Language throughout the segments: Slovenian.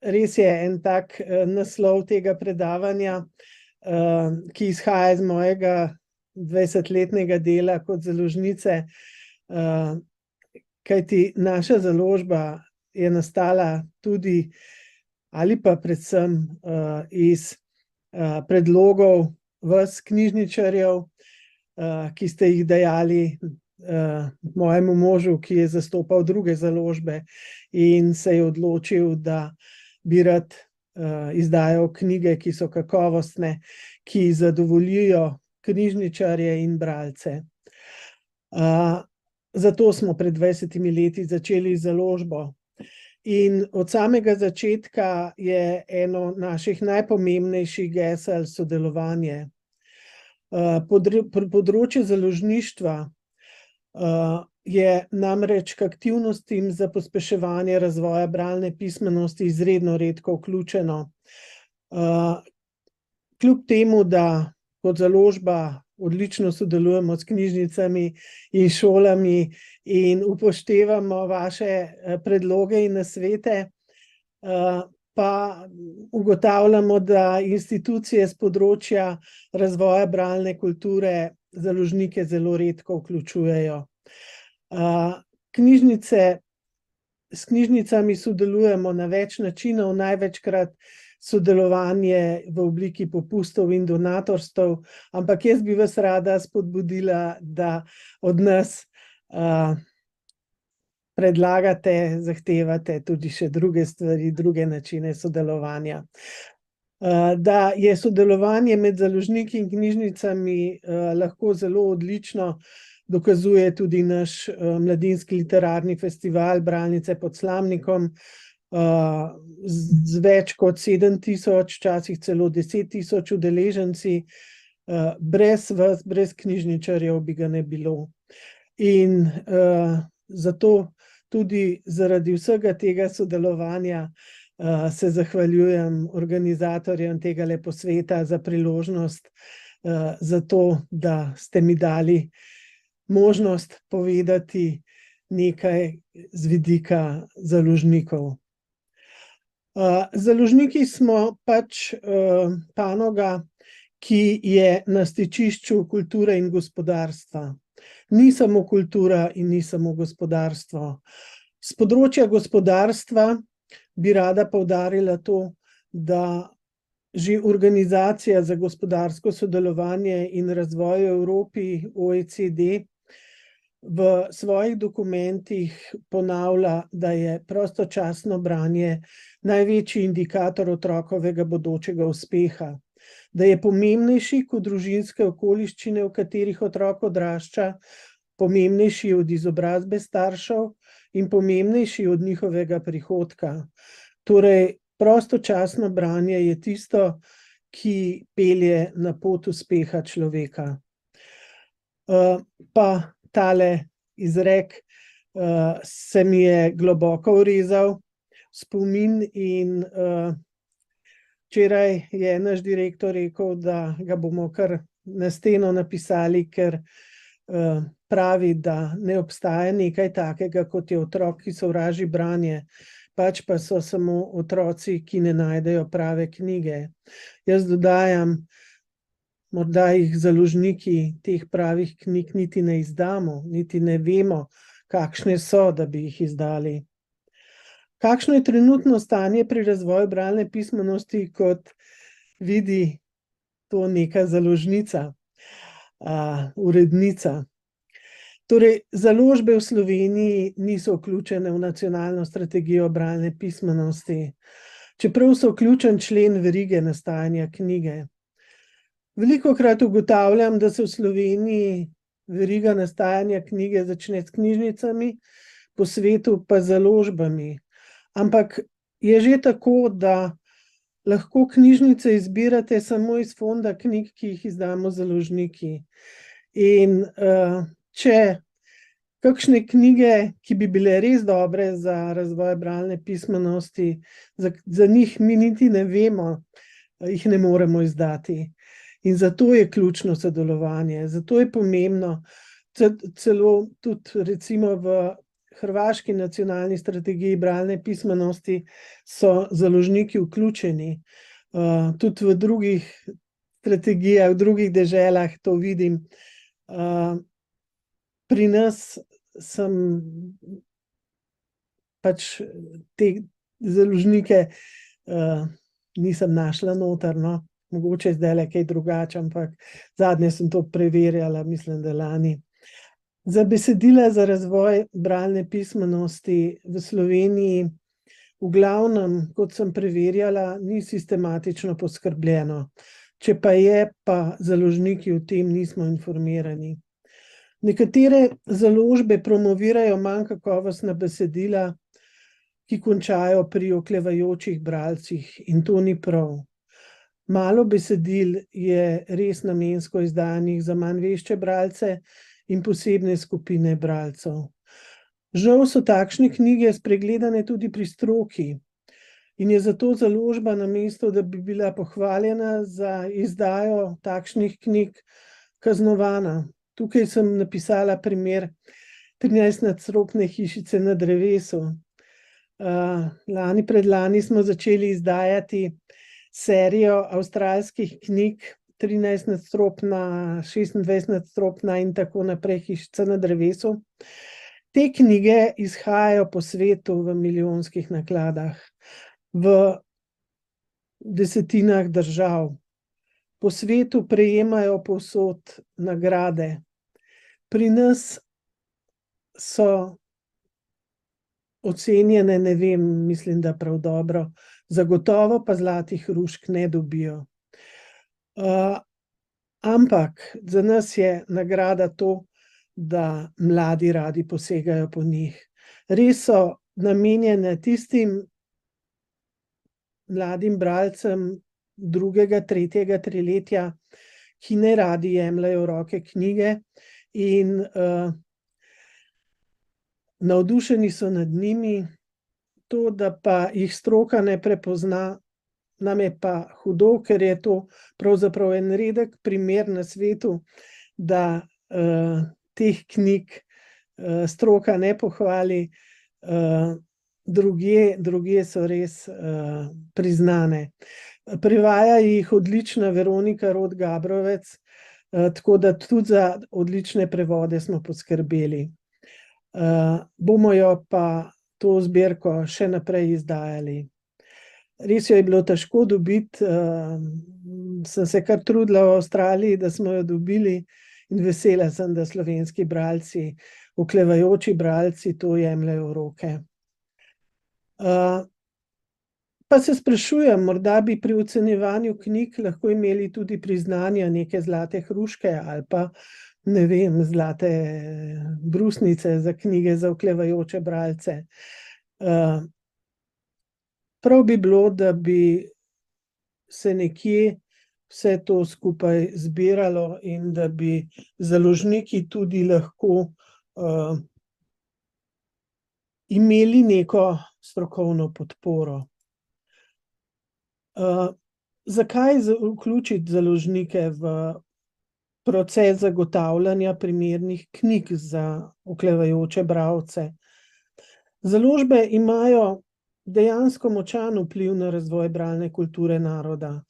res je en tak naslov tega predavanja, ki izhaja iz mojega 20-letnega dela kot založnice, kajti naša založba je nastala tudi ali pa predvsem iz predlogov vas knjižničarjev, ki ste jih dajali mojemu možu, ki je zastopal druge založbe in se je odločil, da bi rad izdajal knjige, ki so kakovostne, ki zadovoljijo knjižničarje in bralce. Zato smo pred 20 leti začeli založbo. In od samega začetka je eno naših najpomembnejših gesel sodelovanje. Področje založništva je namreč k aktivnostim za pospeševanje razvoja bralne pismenosti izredno redko vključeno. Kljub temu, da kot založba odlično sodelujemo s knjižnicami in šolami in upoštevamo vaše predloge in nasvete, pa ugotavljamo, da institucije s področja razvoja bralne kulture založnike zelo redko vključujejo. S knjižnicami sodelujemo na več načinov, največkrat sodelovanje v obliki popustov in donatorstev, ampak jaz bi vas rada spodbudila, da od nas predlagate, zahtevate tudi še druge stvari, druge načine sodelovanja. Da je sodelovanje med založniki in knjižnicami lahko zelo odlično, dokazuje tudi naš mladinski literarni festival Bralnice pod Slamnikom, z več kot 7.000, včasih celo 10.000 udeleženci. Brez vas, brez knjižničarjev bi ga ne bilo. In zato tudi zaradi vsega tega sodelovanja se zahvaljujem organizatorjem tegale posveta za priložnost, za to, da ste mi dali možnost povedati nekaj z vidika založnikov. Založniki smo pač panoga, ki je na stičišču kulture in gospodarstva. Ni samo kultura in ni samo gospodarstvo. S področja gospodarstva bi rada poudarila to, da že Organizacija za gospodarsko sodelovanje in razvoj v Evropi, OECD, v svojih dokumentih ponavlja, da je prostočasno branje največji indikator otrokovega bodočega uspeha, da je pomembnejši kot družinske okoliščine, v katerih otrok odrašča, pomembnejši od izobrazbe staršev in pomembnejši od njihovega prihodka. Torej, prostočasno branje je tisto, ki pelje na pot uspeha človeka. Pa tale izrek se mi je globoko vrezal v spomin in včeraj je naš direktor rekel, da ga bomo kar na steno napisali, ker pravi, da ne obstaja nekaj takega, kot je otrok, ki sovraži branje, pač pa so samo otroci, ki ne najdejo prave knjige. Jaz dodajam, morda jih založniki teh pravih knjig niti ne izdamo, niti ne vemo, kakšne so, da bi jih izdali. Kakšno je trenutno stanje pri razvoju bralne pismenosti, kot vidi to neka založnica, urednica. Torej, založbe v Sloveniji niso vključene v nacionalno strategijo bralne pismenosti, čeprav so ključen člen verige nastajanja knjige. Velikokrat ugotavljam, da se v Sloveniji veriga nastajanja knjige začne s knjižnicami, po svetu pa založbami. Ampak je že tako, da lahko knjižnice izbirate samo iz fonda knjig, ki jih izdamo založniki. In če kakšne knjige, ki bi bile res dobre za razvoj bralne pismenosti, za njih mi niti ne vemo, jih ne moremo izdati. In zato je ključno sodelovanje, zato je pomembno, celo tudi recimo v hrvaški nacionalni strategiji bralne pismenosti so založniki vključeni. Tudi v drugih strategijah, v drugih deželah to vidim. Pri nas sem pač te založnike nisem našla noter, no. Mogoče zdajle kaj drugače, ampak zadnje sem to preverjala, mislim, da lani. Za besedila za razvoj bralne pismenosti v Sloveniji v glavnem, kot sem preverjala, ni sistematično poskrbljeno. Če pa je, pa založniki o tem nismo informirani. Nekatere založbe promovirajo manj kakovostna besedila, ki končajo pri oklevajočih bralcih, in to ni prav. Malo besedil je res namensko izdanih za manj vešče bralce in posebne skupine bralcev. Žal so takšne knjige spregledane tudi pri stroki in je zato založba, namesto da bi bila pohvaljena za izdajo takšnih knjig, kaznovana. Tukaj sem napisala primer 13-nadstropne hišice na drevesu. Predlani smo začeli izdajati serijo avstralskih knjig, 13-nadstropna, 26-nadstropna in tako naprej, Hišica na drevesu. Te knjige izhajajo po svetu v milijonskih nakladah, v desetinah držav. Po svetu prejemajo povsod nagrade. Pri nas so ocenjene, ne vem, mislim, da prav dobro, zagotovo pa zlatih hrušk ne dobijo. Ampak za nas je nagrada to, da mladi radi posegajo po njih. Res so namenjene tistim mladim bralcem drugega, tretjega triletja, ki neradi jemljejo v roke knjige in navdušeni so nad njimi. To, da pa jih stroka ne prepozna, nam je pa hudo, ker je to pravzaprav en redek primer na svetu, da teh knjig stroka ne pohvali, drugje so res priznane. Prevaja jih odlična Veronika Rot Gabrovec, tako da tudi za odlične prevode smo poskrbeli. Bomo jo pa to zbirko še naprej izdajali. Res jo je bilo težko dobiti, sem se kar trudila v Avstraliji, da smo jo dobili, in vesela sem, da slovenski bralci, oklevajoči bralci, to jemljejo v roke. Pa se sprašujem, morda bi pri ocenjevanju knjig lahko imeli tudi priznanja, neke zlate hruške ali pa, ne vem, zlate brusnice za knjige za oklevajoče bralce. Prav bi bilo, da bi se nekje vse to skupaj zbiralo in da bi založniki tudi lahko imeli neko strokovno podporo. Zakaj vključiti založnike v proces zagotavljanja primernih knjig za oklevajoče bralce? Založbe imajo dejansko močan vpliv na razvoj bralne kulture naroda,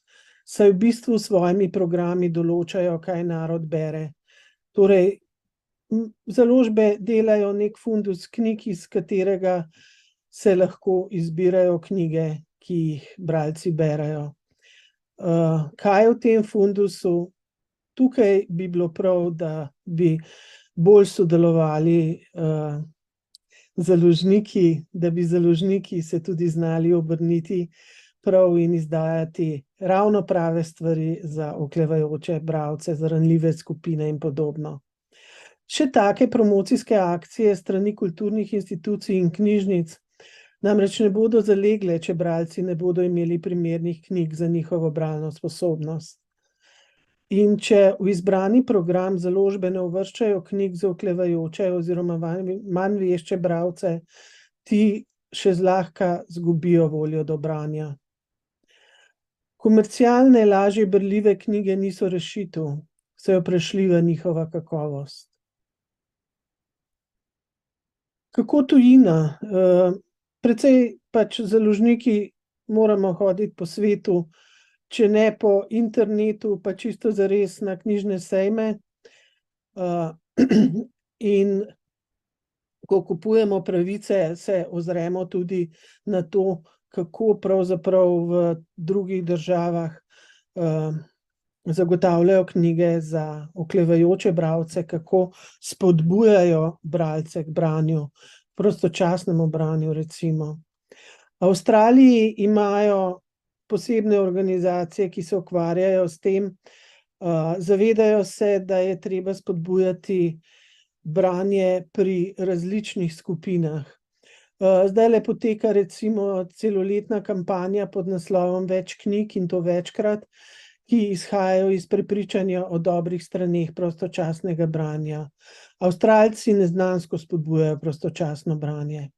saj v bistvu s svojimi programi določajo, kaj narod bere. Torej, založbe delajo nek fundus knjig, iz katerega se lahko izbirajo knjige, ki jih bralci berejo. Kaj je v tem fundusu? Tukaj bi bilo prav, da bi bolj sodelovali založniki, da bi založniki se tudi znali obrniti prav in izdajati ravno prave stvari za oklevajoče bralce, za ranljive skupine in podobno. Še take promocijske akcije s strani kulturnih institucij in knjižnic namreč ne bodo zalegle, če bralci ne bodo imeli primernih knjig za njihovo bralno sposobnost. In če v izbrani program založbe ne uvrščajo knjig za oklevajoče oziroma manj vešče bralce, ti še zlahka izgubijo voljo do branja. Komercialne, lažje berljive knjige niso rešitev, saj je vprašljiva njihova kakovost. Kako tujina? Precej pač založniki moramo hoditi po svetu, če ne po internetu, pa čisto zares na knjižne sejme. In ko kupujemo pravice, se ozremo tudi na to, kako pravzaprav v drugih državah zagotavljajo knjige za oklevajoče bralce, kako spodbujajo bralce k branju, prostočasnemu branju recimo. V Avstraliji imajo posebne organizacije, ki se ukvarjajo s tem, zavedajo se, da je treba spodbujati branje pri različnih skupinah. Zdajle poteka recimo celoletna kampanja pod naslovom Več knjig, in to večkrat, ki izhajajo iz prepričanja o dobrih straneh prostočasnega branja. Avstralci neznansko spodbujajo prostočasno branje.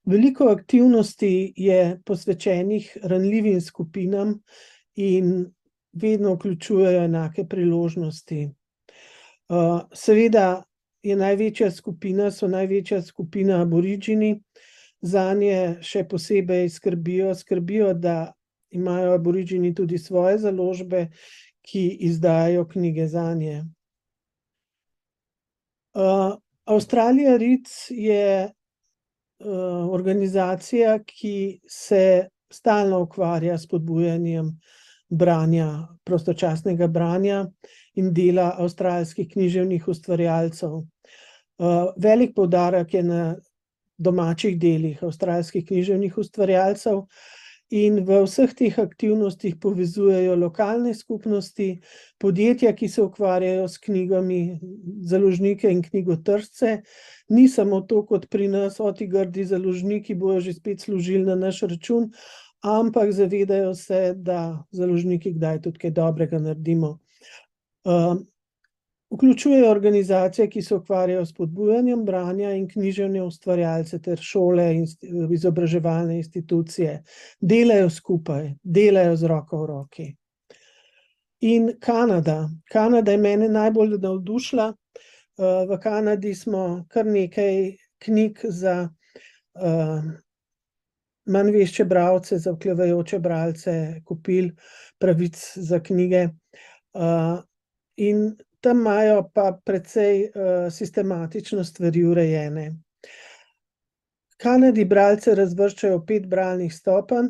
Veliko aktivnosti je posvečenih ranljivim skupinam in vedno vključujejo enake priložnosti. Seveda so največja skupina Aboridžini, zanje še posebej skrbijo, da imajo Aboridžini tudi svoje založbe, ki izdajajo knjige zanje. Australia Reads je organizacija, ki se stalno ukvarja s spodbujanjem branja, prostočasnega branja in dela avstralskih književnih ustvarjalcev. Velik poudarek je na domačih delih avstralskih književnih ustvarjalcev in v vseh teh aktivnostih povezujejo lokalne skupnosti, podjetja, ki se ukvarjajo s knjigami, založnike in knjigotržce. Ni samo to kot pri nas, ti grdi založniki bojo že spet služili na naš račun, ampak zavedajo se, da založniki kdaj tudi kaj dobrega naredimo. Vključujejo organizacije, ki se ukvarjajo s spodbujanjem branja, in književne ustvarjalce ter šole in izobraževalne institucije. Delajo skupaj, delajo z roko v roki. In Kanada. Kanada je mene najbolj navdušila. V Kanadi smo kar nekaj knjig za manj vešče bralce, za oklevajoče bralce kupili, pravic za knjige. In tam imajo pa precej sistematično stvari urejene. V Kanadi bralce razvrščajo v 5 bralnih stopenj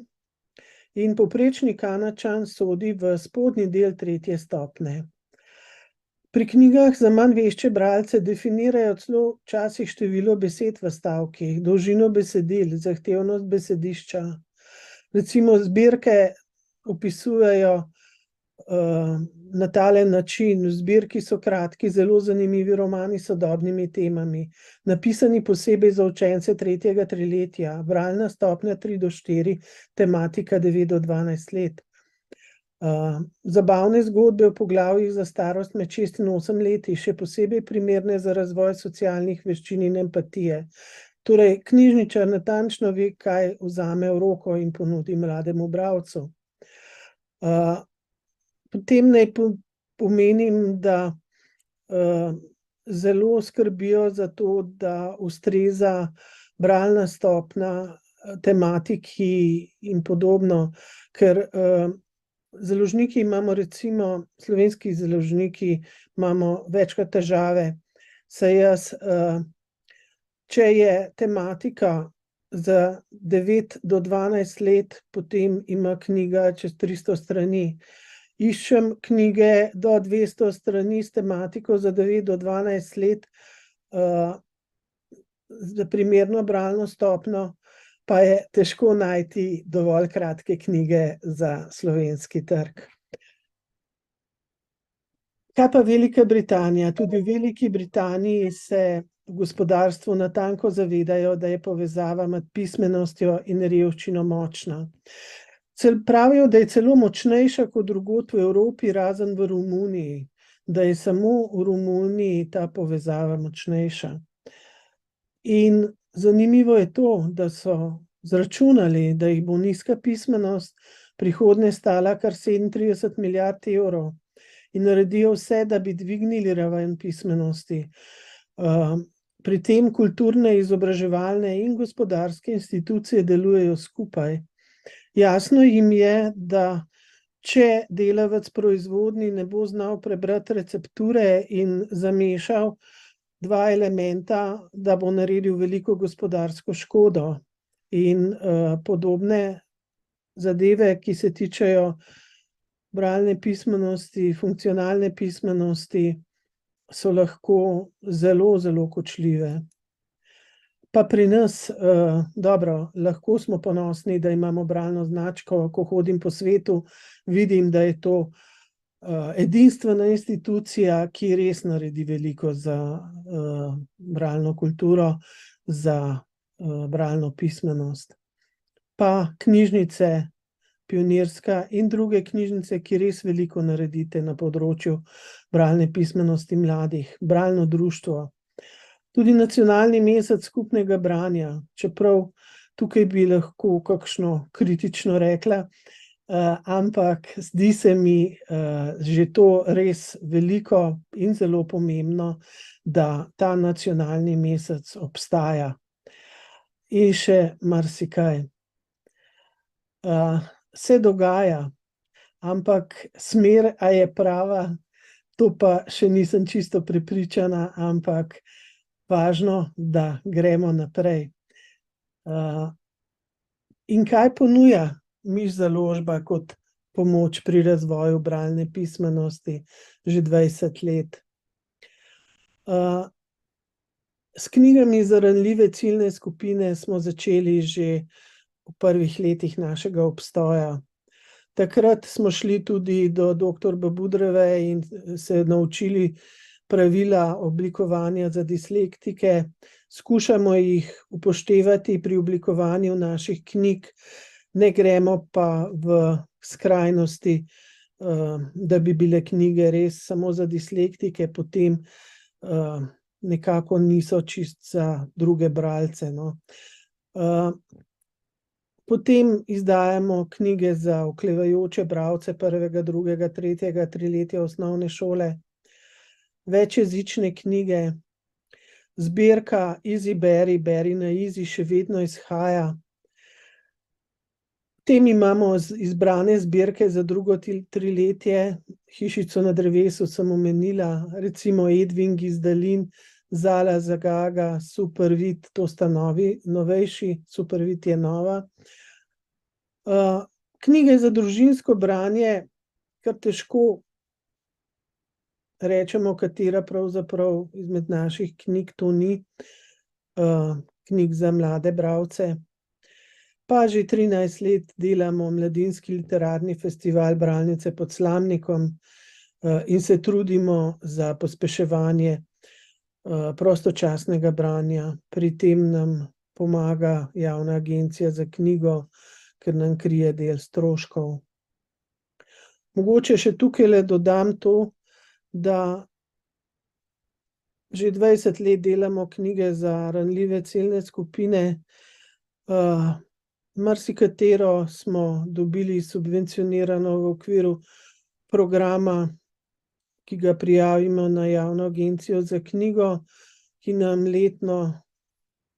in povprečni Kanadčan sodi v spodnji del 3. stopnje. Pri knjigah za manj vešče bralce definirajo celo včasih število besed v stavkih, dolžino besedil, zahtevnost besedišča. Recimo zbirke opisujejo na tale način: v zbirki so kratki, zelo zanimivi romani s sodobnimi temami, napisani posebej za učence 3. triletja, bralna stopnja 3 do 4, tematika 9 do 12 let. Zabavne zgodbe v poglavjih za starost med 6 in 8 leti, še posebej primerne za razvoj socialnih veščin in empatije. Torej, knjižničar natančno ve, kaj vzame v roko in ponudi mlademu bralcu. Potem naj omenim, da zelo skrbijo za to, da ustreza bralna stopnja tematiki in podobno, ker založniki imamo, recimo slovenski založniki, imamo večkrat težave, saj jaz, če je tematika za 9 do 12 let, potem ima knjiga čez 300 strani. Iščem knjige do 200 strani s tematiko za 9 do 12 let, za primerno bralno stopnjo pa je težko najti dovolj kratke knjige za slovenski trg. Kaj pa Velika Britanija? Tudi v Veliki Britaniji se v gospodarstvu natanko zavedajo, da je povezava med pismenostjo in revščino močna. Pravijo, da je celo močnejša kot drugod v Evropi, razen v Romuniji, da je samo v Romuniji ta povezava močnejša. In zanimivo je to, da so zračunali, da jih bo nizka pismenost prihodnje stala kar 37 milijard evrov in naredijo vse, da bi dvignili raven pismenosti. Pri tem kulturne, izobraževalne in gospodarske institucije delujejo skupaj. Jasno jim je, da če delavec proizvodnji ne bo znal prebrati recepture in zamešal dva elementa, da bo naredil veliko gospodarsko škodo. In podobne zadeve, ki se tičejo bralne pismenosti, funkcionalne pismenosti, so lahko zelo, zelo kočljive. Pa pri nas, dobro, lahko smo ponosni, da imamo bralno značko, ko hodim po svetu, vidim, da je to edinstvena institucija, ki res naredi veliko za bralno kulturo, za bralno pismenost. Pa knjižnice, Pionirska in druge knjižnice, ki res veliko naredite na področju bralne pismenosti mladih, bralno društvo. Tudi nacionalni mesec skupnega branja, čeprav tukaj bi lahko kakšno kritično rekla, ampak zdi se mi že to res veliko in zelo pomembno, da ta nacionalni mesec obstaja. In še marsikaj. Se dogaja, ampak smer, a je prava, to pa še nisem čisto prepričana, ampak važno, da gremo naprej. In kaj ponuja Miš Založba kot pomoč pri razvoju bralne pismenosti že 20 let? S knjigami za ranljive ciljne skupine smo začeli že v prvih letih našega obstoja. Takrat smo šli tudi do doktor Babudreve in se naučili pravila oblikovanja za dislektike. Skušamo jih upoštevati pri oblikovanju naših knjig, ne gremo pa v skrajnosti, da bi bile knjige res samo za dislektike, potem nekako niso čisto za druge bralce, no. Potem izdajamo knjige za oklevajoče bralce prvega, drugega, tretjega triletja osnovne šole, večjezične knjige, zbirka Easy Beri, Beri na Easy še vedno izhaja. Potem imamo izbrane zbirke za drugo triletje, Hišico na drevesu sem omenila, recimo Edving iz Dalin, Zala Zagaga, Supervid, to sta novejši, Supervid je nova. Knjige za družinsko branje, kar težko rečemo, katera pravzaprav izmed naših knjig to ni, knjig za mlade bralce. Pa že 13 let delamo Mladinski literarni festival Bralnice pod Slamnikom in se trudimo za pospeševanje prostočasnega branja. Pri tem nam pomaga Javna agencija za knjigo, ker nam krije del stroškov. Mogoče še tukajle dodam to, da že 20 let delamo knjige za ranljive ciljne skupine. Marsikatero smo dobili subvencionirano v okviru programa, ki ga prijavimo na Javno agencijo za knjigo, ki nam letno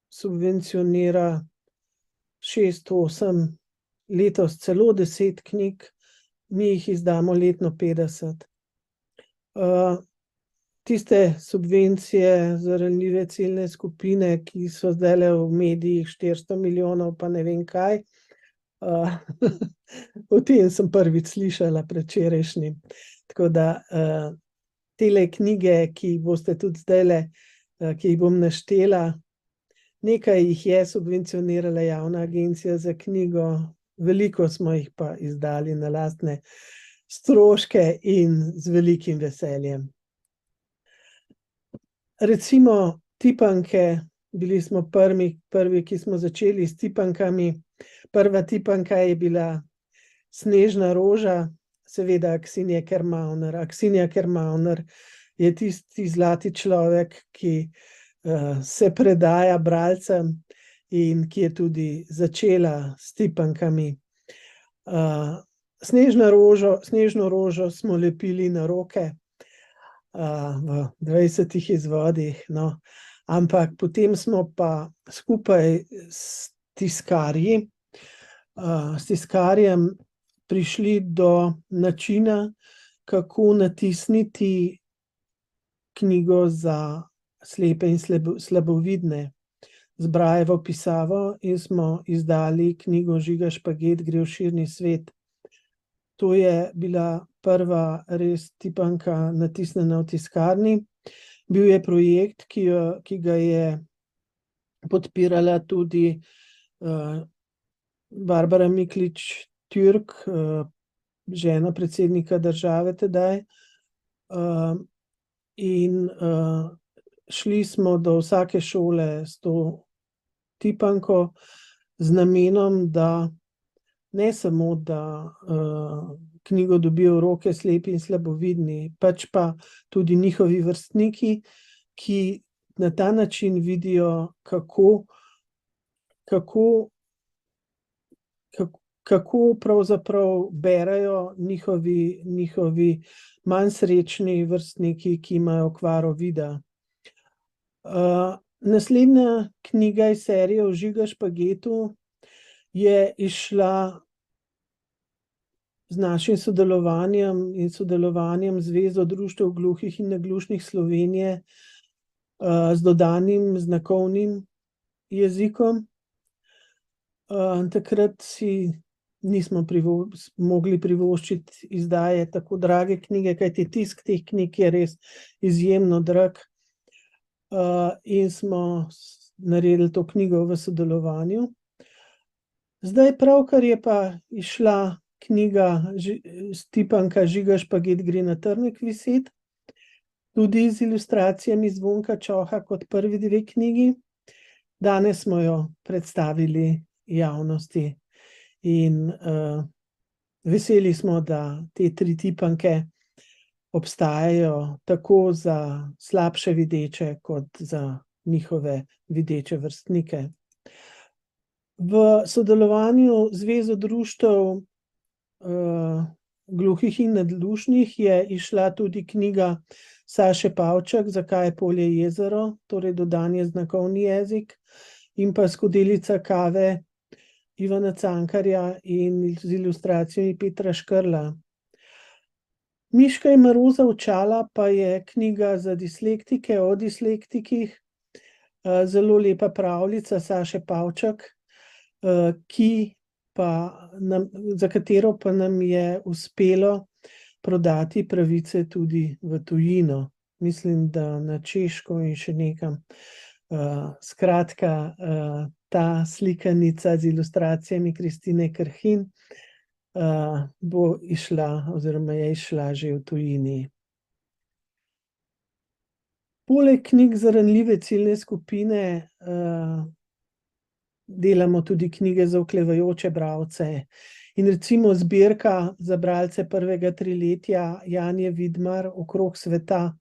subvencionira 6, 8, letos celo 10 knjig, mi jih izdamo letno 50. Tiste subvencije za ranljive ciljne skupine, ki so zdajle v medijih 400 milijonov, pa ne vem kaj, o tem sem prvič slišala predvčerajšnjim. Tako da tele knjige, ki jih boste tudi zdajle, ki jih bom naštela, nekaj jih je subvencionirala Javna agencija za knjigo, veliko smo jih pa izdali na lastne stroške in z velikim veseljem. Recimo tipanke, bili smo prvi, ki smo začeli s tipankami. Prva tipanka je bila Snežna roža, seveda Aksinje Kermauner. Aksinja Kermauner je tisti zlati človek, ki se predaja bralcem in ki je tudi začela s tipankami. Snežno rožo smo lepili na roke v 20 izvodih, no, Ampak potem smo pa skupaj s tiskarji, s tiskarjem prišli do načina, kako natisniti knjigo za slepe in slabovidne z Braillevo pisavo in smo izdali knjigo Žiga Špaget gre v širni svet. To je bila prva res tipanka natisnjena v tiskarni. Bil je projekt, ki ga je podpirala tudi Barbara Miklič Turk, žena predsednika države tedaj. In šli smo do vsake šole s to tipanko z namenom, da ne samo, da knjigo dobijo v roke slepi in slabovidni, pač pa tudi njihovi vrstniki, ki na ta način vidijo, kako pravzaprav berejo njihovi manj srečni vrstniki, ki imajo okvaro vida. Naslednja knjiga iz serije o Žiga Špagetu je izšla z našim sodelovanjem in sodelovanjem Zvezo društev gluhih in naglušnih Slovenije, z dodanim znakovnim jezikom. Takrat si nismo mogli privoščiti izdaje tako drage knjige, kajti tisk teh knjig je res izjemno drag. In smo naredili to knjigo v sodelovanju. Zdaj pravkar je pa izšla knjiga tipanka Žiga Špaget gre na Trnek viset, tudi z ilustracijami Zvonka Čoha kot prvi dve knjigi. Danes smo jo predstavili javnosti in veseli smo, da te tri tipanke obstajajo tako za slabše videče kot za njihove videče vrstnike. V sodelovanju z Zvezo društev gluhih in naglušnih je izšla tudi knjiga Saše Pavčak Zakaj je polje jezero, torej dodan je znakovni jezik, in pa Skodelica kave Ivana Cankarja in z ilustracijami Petra Škrla. Miška in Maroza očala pa je knjiga za dislektike o dislektikih, zelo lepa pravljica Saše Pavčak, za katero pa nam je uspelo prodati pravice tudi v tujino. Mislim, da na Češko in še nekam. Skratka, ta slikanica z ilustracijami Kristine Krhin bo izšla oziroma je izšla že v tujini. Poleg knjig za ranljive ciljne skupine delamo tudi knjige za oklevajoče bralce. In recimo zbirka za bralce prvega triletja Janje Vidmar Okrog sveta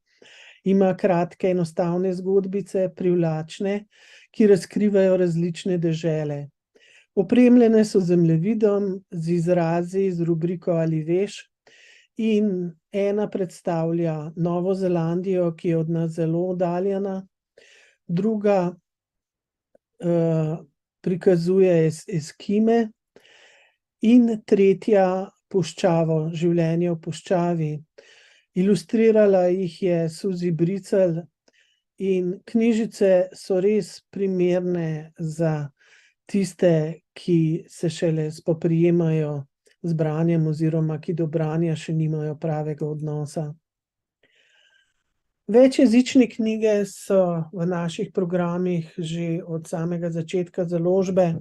ima kratke, enostavne zgodbice, privlačne, ki razkrivajo različne dežele. Opremljene so z zemljevidom, z izrazi, z rubriko Ali veš, in ena predstavlja Novo Zelandijo, ki je od nas zelo oddaljena, druga prikazuje Eskime in tretja puščavo, življenje v puščavi. Ilustrirala jih je Suzi Bricelj in knjižice so res primerne za tiste, ki se šele spoprijemajo z branjem oziroma ki do branja še nimajo pravega odnosa. Večjezične knjige so v naših programih že od samega začetka založbe.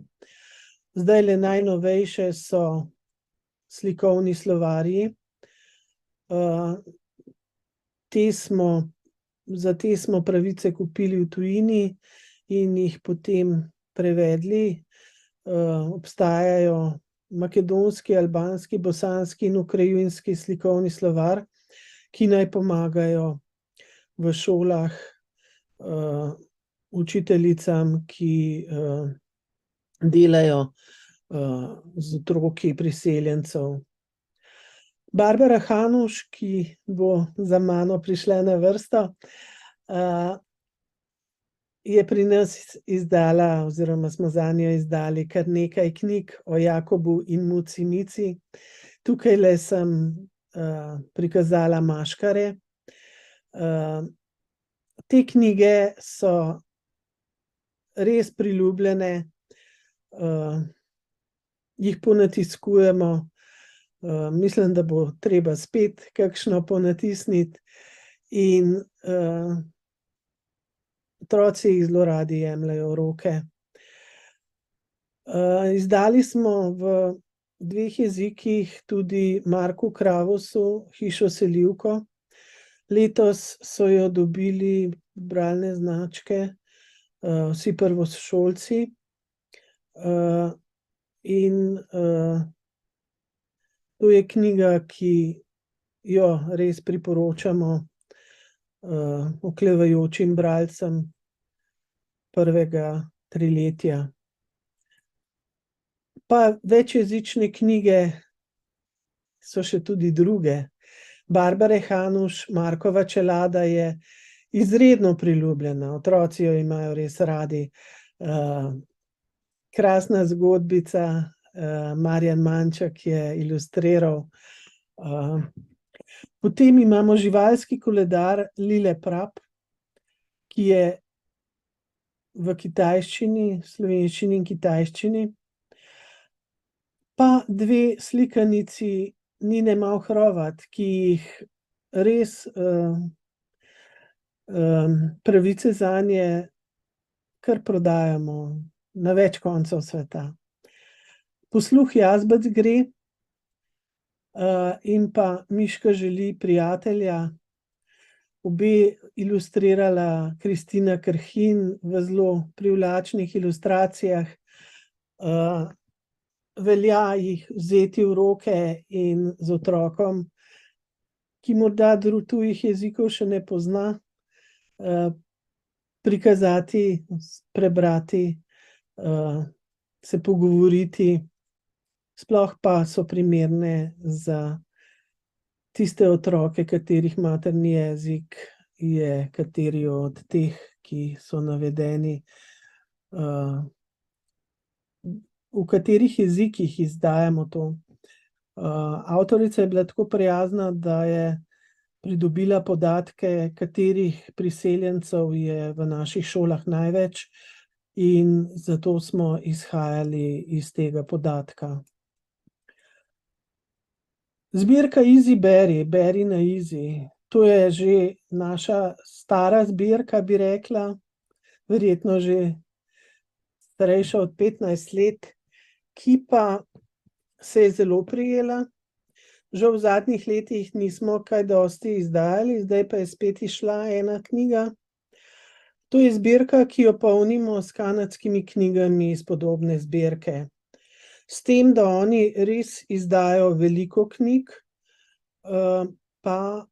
Zdajle najnovejše so slikovni slovarji. Za te smo pravice kupili v tujini in jih potem prevedli. Obstajajo makedonski, albanski, bosanski in ukrajinski slikovni slovar, ki naj pomagajo v šolah učiteljicam, ki delajo z otroki priseljencev. Barbara Hanuš, ki bo za mano prišla na vrsto, je pri nas izdala oziroma smo zanjo izdali kar nekaj knjig o Jakobu in Muci Mici. Tukajle sem prikazala maškare. Te knjige so res priljubljene, jih ponatiskujemo. Mislim, da bo treba spet kakšno ponatisniti in otroci jih zelo radi jemljejo v roke. Izdali smo v 2 jezikih tudi Marku Kravosu Hišo selivko. Letos so jo dobili bralne značke vsi prvošolci. In to je knjiga, ki jo res priporočamo oklevajočim bralcem prvega triletja. Pa večjezične knjige so še tudi druge. Barbare Hanuš, Markova čelada je izredno priljubljena, otroci jo imajo res radi. Krasna zgodbica, Marjan Manček je ilustriral. Potem imamo živalski koledar Lile Prap, ki je v kitajščini, slovenščini in kitajščini. Pa 2 slikanici Nine Mauch Hrovat, ki jih res pravice zanje kar prodajamo na več koncev sveta. Posluh jazbec gre in pa Miška želi prijatelja. Obe ilustrirala Kristina Krhin v zelo privlačnih ilustracijah. Velja jih vzeti v roke in z otrokom, ki morda tujih jezikov še ne pozna, prikazati, prebrati, se pogovoriti. Sploh pa so primerne za tiste otroke, katerih materni jezik je kateri od teh, ki so navedeni. V katerih jezikih izdajamo to? Avtorica je bila tako prijazna, da je pridobila podatke, katerih priseljencev je v naših šolah največ, in zato smo izhajali iz tega podatka. Zbirka Easy Beri, Beri na Easy, to je že naša stara zbirka, bi rekla, verjetno že starejša od 15 let, ki pa se je zelo prijela. Žal v zadnjih letih nismo kaj dosti izdajali, zdaj pa je spet izšla ena knjiga. To je zbirka, ki jo polnimo s kanadskimi knjigami iz podobne zbirke. S tem, da oni res izdajo veliko knjig, pa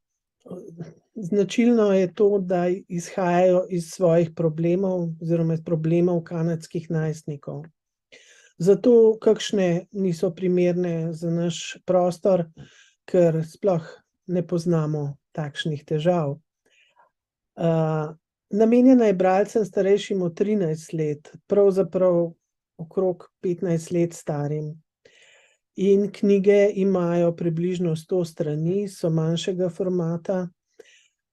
značilno je to, da izhajajo iz svojih problemov oziroma iz problemov kanadskih najstnikov. Zato kakšne niso primerne za naš prostor, ker sploh ne poznamo takšnih težav. Namenjena je bralcem, starejšim od 13 let, pravzaprav okrog 15 let starim. In knjige imajo približno 100 strani, so manjšega formata.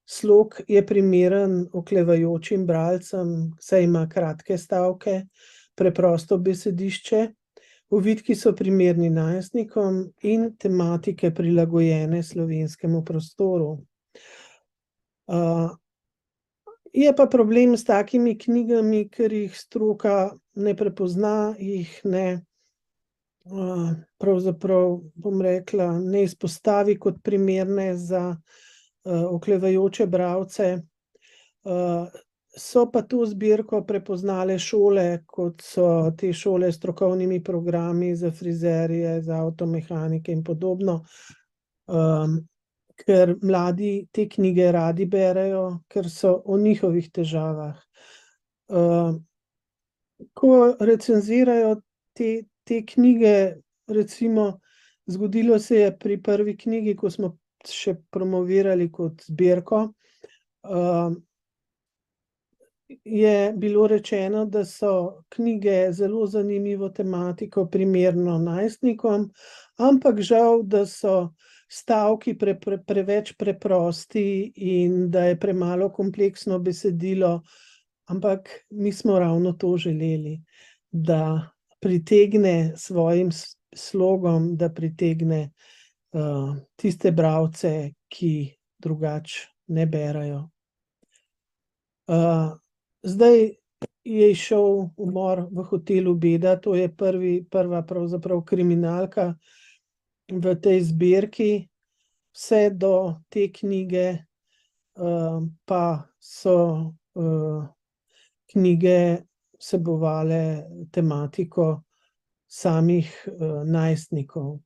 Slog je primeren oklevajočim bralcem, saj ima kratke stavke, preprosto besedišče. Ovitki so primerni najstnikom in tematike prilagojene slovenskemu prostoru. Je pa problem s takimi knjigami, ker jih stroka ne prepozna, jih ne, pravzaprav, bom rekla, ne izpostavi kot primerne za oklevajoče bralce. So pa to zbirko prepoznale šole, kot so te šole s strokovnimi programi za frizerje, za avtomehanike in podobno, ker mladi te knjige radi berejo, ker so o njihovih težavah. Ko recenzirajo te knjige, recimo, zgodilo se je pri prvi knjigi, ko smo še promovirali kot zbirko, je bilo rečeno, da so knjige zelo zanimivo tematiko primerno najstnikom, ampak žal, da so stavki preveč preprosti in da je premalo kompleksno besedilo, ampak mi smo ravno to želeli, da pritegne svojim slogom, da pritegne tiste bralce, ki drugače ne berejo. Zdaj je izšel Umor v hotelu Beda, to je prva pravzaprav kriminalka v tej zbirki. Vse do te knjige pa so knjige vsebovale tematiko samih najstnikov.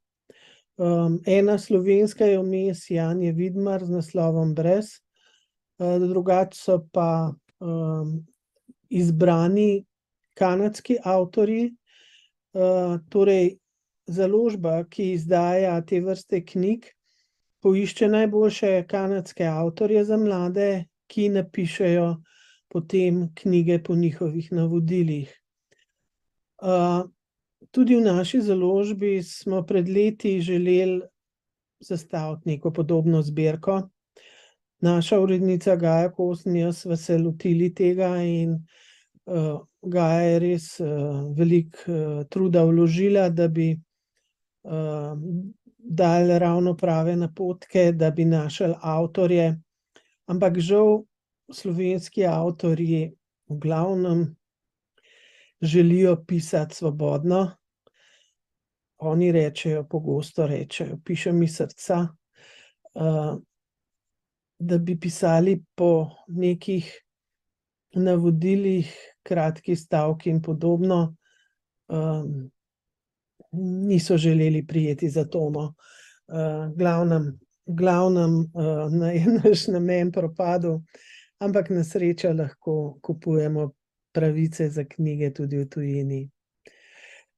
Ena slovenska je vmes, Janje Vidmar z naslovom Brez, drugače so pa izbrani kanadski avtorji, torej založba, ki izdaja te vrste knjig, poišče najboljše kanadske avtorje za mlade, ki napišejo potem knjige po njihovih navodilih. Tudi v naši založbi smo pred leti želeli zastaviti neko podobno zbirko. Naša urednica Gaja Kos in jaz sva se lotili tega in Gaja je res veliko truda vložila, da bi dali ravno prave napotke, da bi našli avtorje. Ampak žal slovenski avtorji v glavnem želijo pisati svobodno. Oni pogosto rečejo, pišem iz srca. Da bi pisali po nekih navodilih, kratki stavki in podobno, niso želeli prijeti za to, no. Glavnem je naš namen propadel, ampak na srečo lahko kupujemo pravice za knjige tudi v tujini.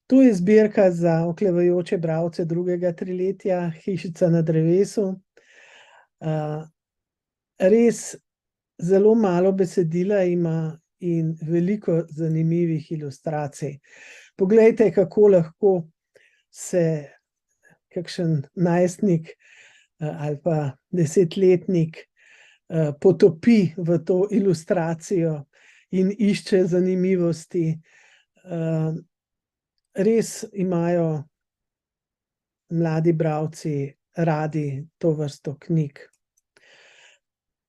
To je zbirka za oklevajoče bralce drugega triletja, Hišica na drevesu. Res zelo malo besedila ima in veliko zanimivih ilustracij. Poglejte, kako lahko se kakšen najstnik ali pa 10-letnik potopi v to ilustracijo in išče zanimivosti. Res imajo mladi bralci radi to vrsto knjig.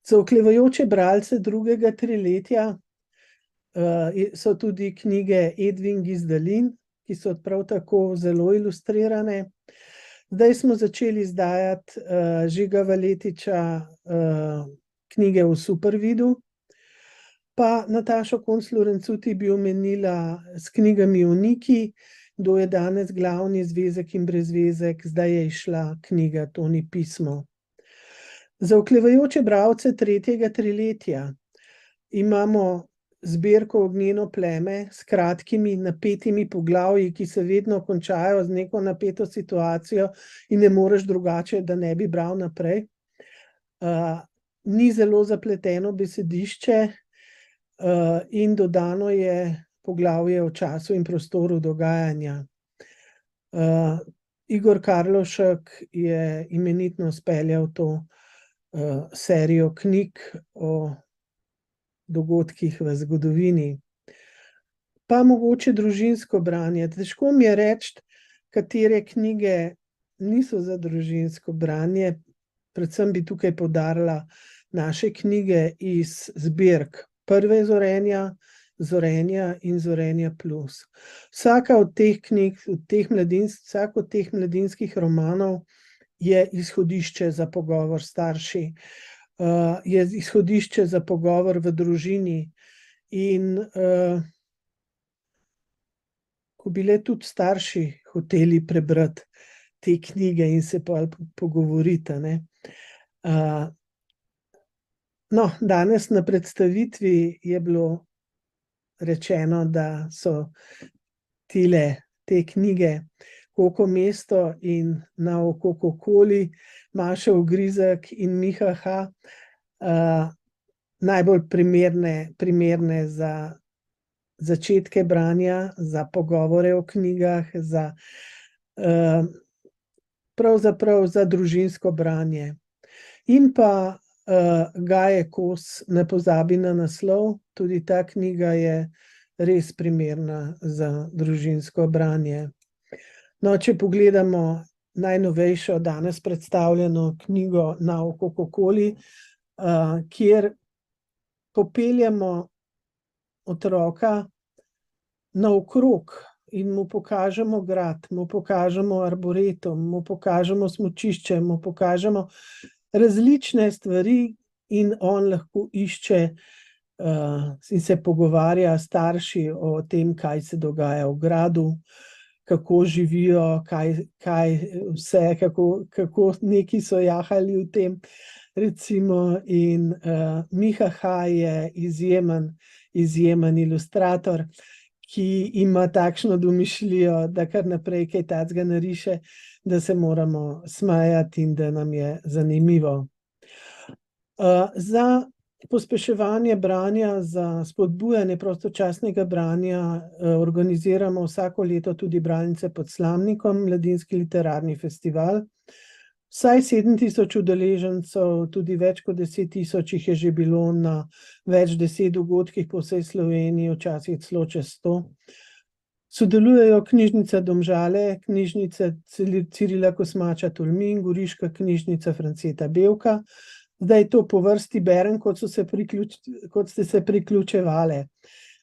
Za oklevajoče bralce drugega triletja so tudi knjige Edvin Gizdalin, ki so prav tako zelo ilustrirane. Zdaj smo začeli izdajati Žiga Valetiča knjige v supervidu, pa Natašo Konc Lorenzuti bi omenila s knjigami o Niki, Kdo je danes glavni, Zvezek in brezvezek, zdaj je izšla knjiga To ni pismo. Za oklevajoče bralce tretjega triletja imamo zbirko Ognjeno pleme s kratkimi, napetimi poglavji, ki se vedno končajo z neko napeto situacijo in ne moreš drugače, da ne bi bral naprej. Ni zelo zapleteno besedišče in dodano je poglavje o času in prostoru dogajanja. Igor Karlošek je imenitno speljal to serijo knjig o dogodkih v zgodovini. Pa mogoče družinsko branje. Težko mi je reči, katere knjige niso za družinsko branje. Predvsem bi tukaj poudarila naše knjige iz zbirk Prve Zorenja, Zorenja in Zorenja plus. Vsaka od teh knjig, vsak od teh mladinskih romanov je izhodišče za pogovor s starši, je izhodišče za pogovor v družini in ko bi le tudi starši hoteli prebrati te knjige in se pogovoriti, ne. No, danes na predstavitvi je bilo rečeno, da so te knjige Koko mesto in Na oko kokoli, Maša Ogrizek in Miha H. najbolj primerne za začetke branja, za pogovore o knjigah, pravzaprav za družinsko branje. In pa Gaje Kos Ne pozabi na naslov, tudi ta knjiga je res primerna za družinsko branje. No, če pogledamo najnovejšo, danes predstavljeno knjigo Nauk o Kokoli, kjer popeljemo otroka naokrog in mu pokažemo grad, mu pokažemo arboretum, mu pokažemo smučišče, mu pokažemo različne stvari in on lahko išče in se pogovarja s starši o tem, kaj se dogaja v gradu, kako živijo, kaj vse, kako neki so jahali v tem, recimo, in Miha H. je izjemen ilustrator, ki ima takšno domišljijo, da kar naprej kaj takega nariše, da se moramo smejati in da nam je zanimivo. Za pospeševanje branja, za spodbujanje prostočasnega branja organiziramo vsako leto tudi Bralnice pod Slamnikom, mladinski literarni festival. Vsaj 7.000 udeležencev, tudi več kot 10.000 jih je že bilo na več 10 dogodkih po vsej Sloveniji, včasih celo čez 100. Sodelujejo Knjižnica Domžale, Knjižnica Cirila Kosmača Tolmin, Goriška knjižnica Franceta Bevka. Zdaj to po vrsti berem, kot ste se priključevale.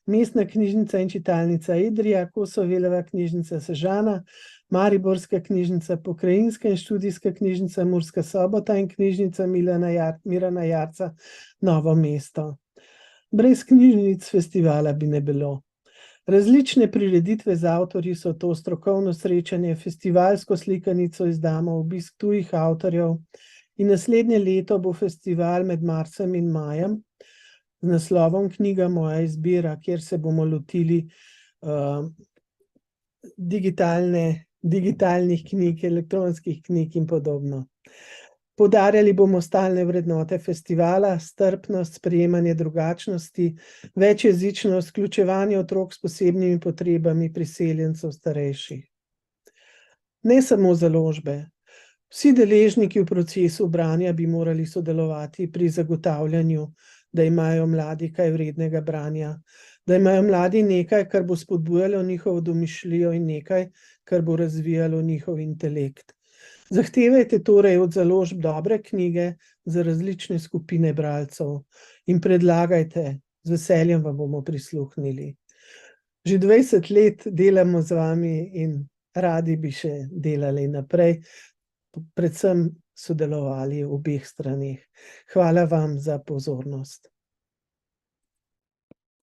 Mestna knjižnica in čitalnica Idrija, Kosovelova knjižnica Sežana, Mariborska knjižnica, Pokrajinska in študijska knjižnica Murska Sobota in knjižnica Mirana Jarca Novo mesto. Brez knjižnic festivala bi ne bilo. Različne prireditve z avtorji so to: strokovno srečanje, festivalsko slikanico izdamo, obisk tujih avtorjev, in naslednje leto bo festival med marcem in majem z naslovom Knjiga moja izbira, kjer se bomo lotili digitalnih knjig, elektronskih knjig in podobno. Poudarjali bomo stalne vrednote festivala, strpnost, sprejemanje drugačnosti, večjezičnost, vključevanje otrok s posebnimi potrebami, priseljencev, starejših. Ne samo založbe. Vsi deležniki v procesu branja bi morali sodelovati pri zagotavljanju, da imajo mladi kaj vrednega branja, da imajo mladi nekaj, kar bo spodbujalo njihovo domišljijo, in nekaj, kar bo razvijalo njihov intelekt. Zahtevajte torej od založb dobre knjige za različne skupine bralcev in predlagajte, z veseljem vam bomo prisluhnili. Že 20 let delamo z vami in radi bi še delali naprej, predvsem sodelovali v obeh straneh. Hvala vam za pozornost.